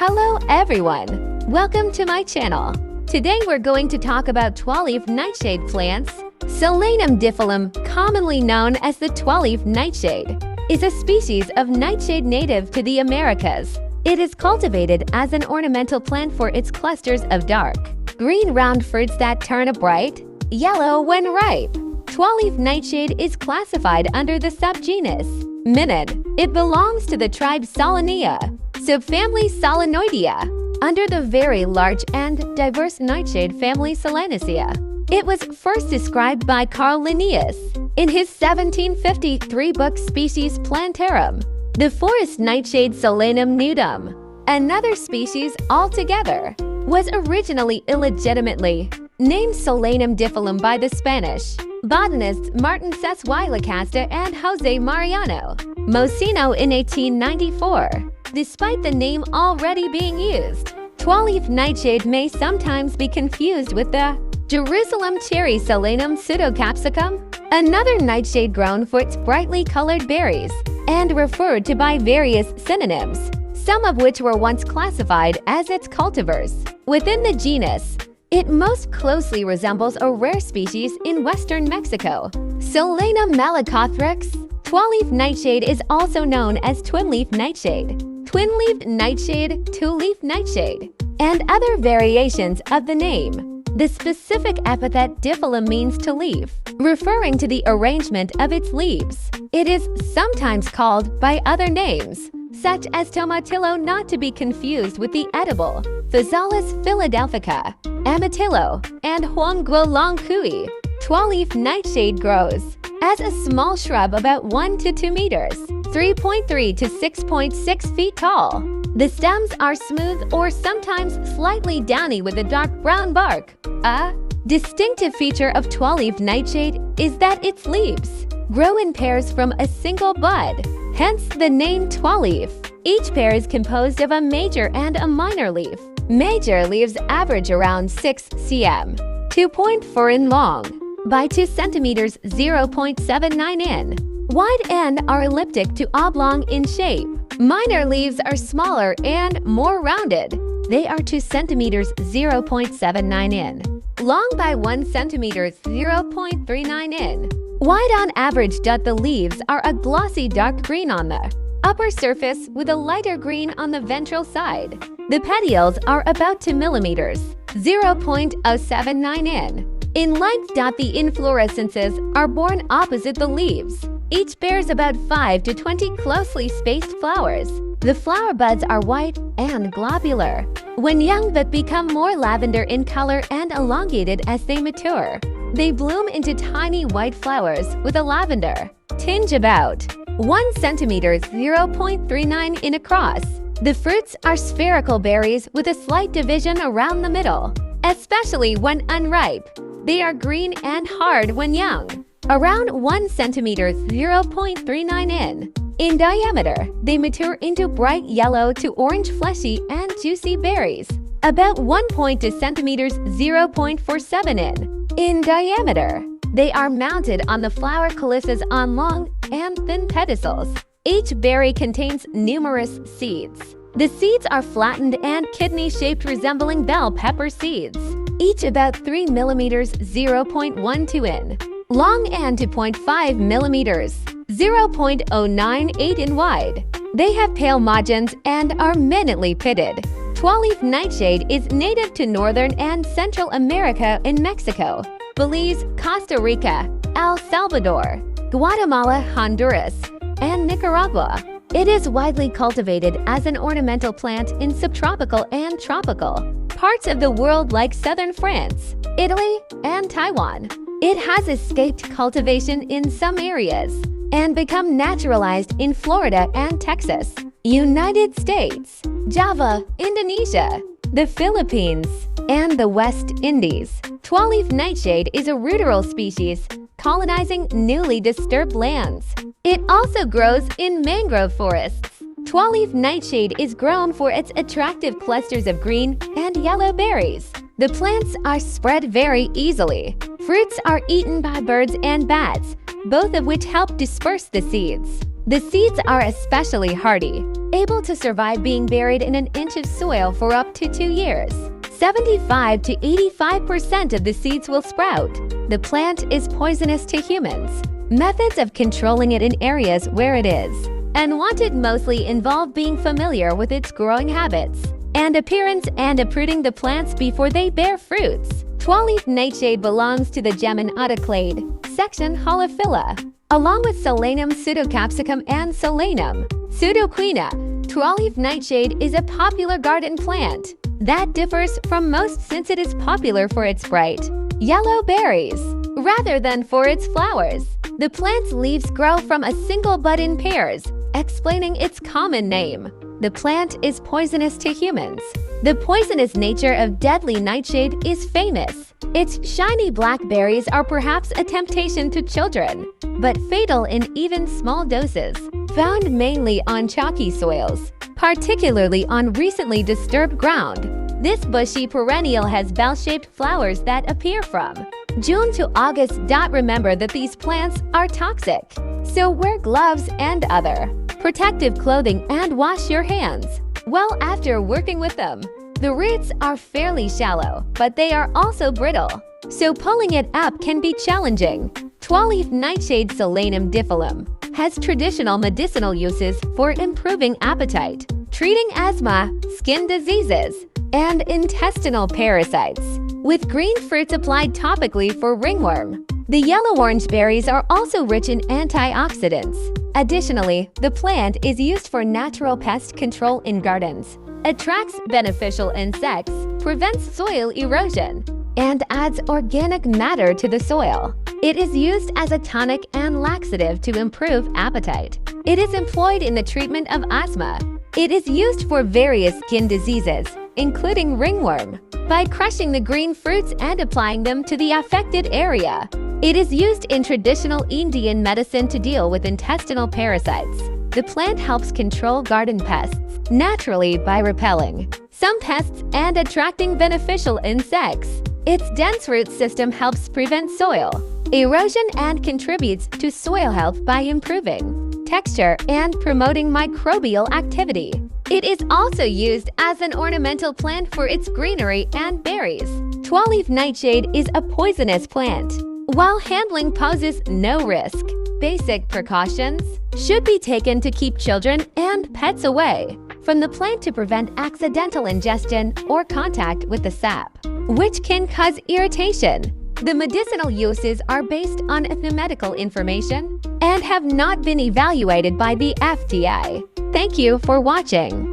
Hello everyone! Welcome to my channel. Today we're going to talk about Twoleaf nightshade plants. Solanum diffilum, commonly known as the Twoleaf nightshade, is a species of nightshade native to the Americas. It is cultivated as an ornamental plant for its clusters of dark, green round fruits that turn a bright yellow when ripe. Twoleaf nightshade is classified under the subgenus Minid. It belongs to the tribe Solanea, subfamily Solanoidea, under the very large and diverse nightshade family Solanaceae. It was first described by Carl Linnaeus in his 1753 book Species Plantarum, the forest nightshade Solanum nudum. Another species altogether was originally illegitimately named Solanum diffilum by the Spanish botanists Martin Cesc and José Mariano Mocino in 1894. Despite the name already being used, Twoleaf nightshade may sometimes be confused with the Jerusalem cherry Solanum pseudocapsicum, another nightshade grown for its brightly colored berries, and referred to by various synonyms, some of which were once classified as its cultivars. Within the genus, it most closely resembles a rare species in western Mexico, Solanum malacothrix. Twoleaf nightshade is also known as twin-leaf nightshade, twin-leaved nightshade, two-leaf nightshade, and other variations of the name. The specific epithet diffilum means to leaf, referring to the arrangement of its leaves. It is sometimes called by other names, such as tomatillo, not to be confused with the edible Physalis philadelphica, amatillo, and huanguolongcui. Twoleaf nightshade grows as a small shrub about 1 to 2 meters, 3.3 to 6.6 feet tall. The stems are smooth or sometimes slightly downy with a dark brown bark. A distinctive feature of Twoleaf nightshade is that its leaves grow in pairs from a single bud, hence the name Twoleaf. Each pair is composed of a major and a minor leaf. Major leaves average around 6 cm, 2.4 in long, by 2 centimeters, 0.79 in wide, and are elliptic to oblong in shape. Minor leaves are smaller and more rounded. They are 2 centimeters, 0.79 in long by 1 centimeter, 0.39 in wide on average. The leaves are a glossy dark green on the upper surface with a lighter green on the ventral side. The petioles are about 2 millimeters, 0.079 in length. The inflorescences are borne opposite the leaves. Each bears about 5 to 20 closely spaced flowers. The flower buds are white and globular when young, but become more lavender in color and elongated as they mature. They bloom into tiny white flowers with a lavender tinge about 1 centimeter, 0.39 in across. The fruits are spherical berries with a slight division around the middle, especially when unripe. They are green and hard when young, around 1 centimeter, 0.39 in diameter. They mature into bright yellow to orange fleshy and juicy berries, about 1.2 centimeters, 0.47 in diameter. They are mounted on the flower calyces on long and thin pedicels. Each berry contains numerous seeds. The seeds are flattened and kidney-shaped, resembling bell pepper seeds, each about 3 millimeters, 0.12 in long, and 2.5 millimeters, 0.098 in wide. They have pale margins and are minutely pitted. Twoleaf nightshade is native to Northern and Central America in Mexico, Belize, Costa Rica, El Salvador, Guatemala, Honduras, and Nicaragua. It is widely cultivated as an ornamental plant in subtropical and tropical parts of the world like southern France, Italy, and Taiwan. It has escaped cultivation in some areas and become naturalized in Florida and Texas, United States, Java, Indonesia, the Philippines, and the West Indies. Twoleaf nightshade is a ruderal species colonizing newly disturbed lands. It also grows in mangrove forests. Twoleaf nightshade is grown for its attractive clusters of green and yellow berries. The plants are spread very easily. Fruits are eaten by birds and bats, both of which help disperse the seeds. The seeds are especially hardy, able to survive being buried in an inch of soil for up to 2 years. 75 to 85% of the seeds will sprout. The plant is poisonous to humans. Methods of controlling it in areas where it is unwanted mostly involve being familiar with its growing habits and appearance and uprooting the plants before they bear fruits. Twoleaf nightshade belongs to the Geminata clade section Holophila, along with Solanum pseudocapsicum and Solanum pseudoquina. Twoleaf nightshade is a popular garden plant that differs from most since it is popular for its bright yellow berries rather than for its flowers. The plant's leaves grow from a single bud in pairs, explaining its common name. The plant is poisonous to humans. The poisonous nature of deadly nightshade is famous. Its shiny black berries are perhaps a temptation to children, but fatal in even small doses. Found mainly on chalky soils, particularly on recently disturbed ground. This bushy perennial has bell-shaped flowers that appear from June to August. Remember that these plants are toxic, so wear gloves and other protective clothing and wash your hands well after working with them. The roots are fairly shallow, but they are also brittle, so pulling it up can be challenging. Twoleaf nightshade Solanum diffilum has traditional medicinal uses for improving appetite, treating asthma, skin diseases, and intestinal parasites, with green fruits applied topically for ringworm. The yellow-orange berries are also rich in antioxidants. Additionally, the plant is used for natural pest control in gardens, attracts beneficial insects, prevents soil erosion, and adds organic matter to the soil. It is used as a tonic and laxative to improve appetite. It is employed in the treatment of asthma. It is used for various skin diseases, including ringworm, by crushing the green fruits and applying them to the affected area. It is used in traditional Indian medicine to deal with intestinal parasites. The plant helps control garden pests naturally by repelling some pests and attracting beneficial insects. Its dense root system helps prevent soil erosion and contributes to soil health by improving texture and promoting microbial activity. It is also used as an ornamental plant for its greenery and berries. Twoleaf nightshade is a poisonous plant. While handling poses no risk, basic precautions should be taken to keep children and pets away from the plant to prevent accidental ingestion or contact with the sap, which can cause irritation. The medicinal uses are based on ethnomedical information and have not been evaluated by the FDA. Thank you for watching.